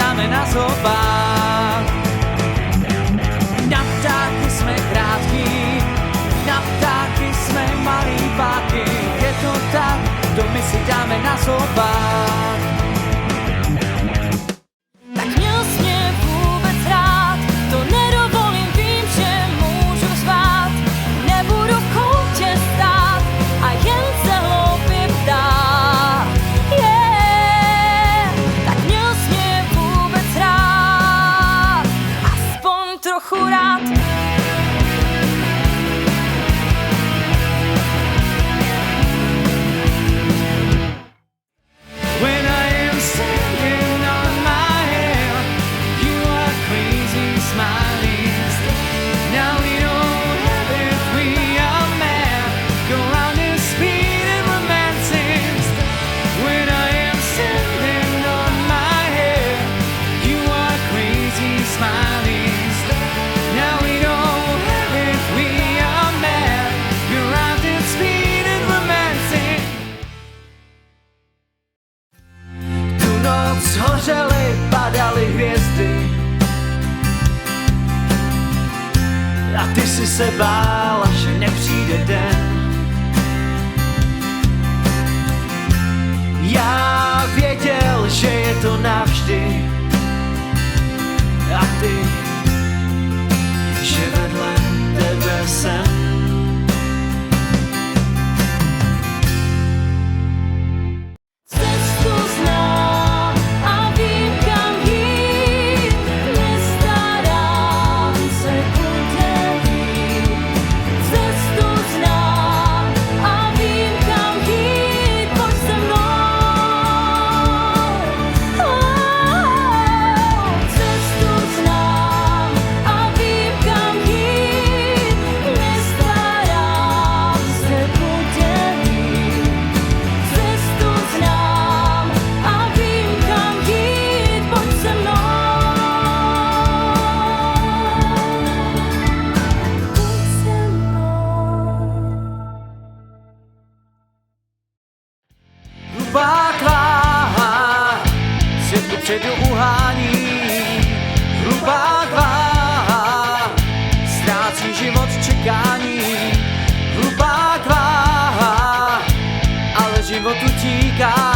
dáme na zobák. Na ptáky jsme krátký, na ptáky jsme malý páky. Je to tak, to my si dáme na zobák. Tak měl jsi mě vůbec rád, to nedovolím, vím, že můžu řvát. Nebudu v koutě stát a jen se hloupě ptát. Yeah. Tak měl jsi mě vůbec rád, aspoň trochu rád. When I am standing on my head, you are crazy smiling. Now we don't have it, we are mad. Go round and speed and romancing. When I am standing on my head, you are crazy smiling. Now we don't have it, we are mad. Go round and speed and romancing. Tu noc hořely, padaly hvězdy a ty si se bála, že nepřijde den. Já věděl, že je to navždy a ty, že vedle tebe jsem. Cestu znám a vím, kam jít, nestarám se kudy jít. Cestu znám a vím, kam jít, pojď se mnou. Cestu znám a vím, kam jít, nestarám se kudy jít. Cestu znám a vím, kam jít, pojď se mnou. Pojď se mnou. Hlubák váha, svět dopředu uhání. Hlubák váha, ztrácí život čekání. Hlubák váha, ale život utíká.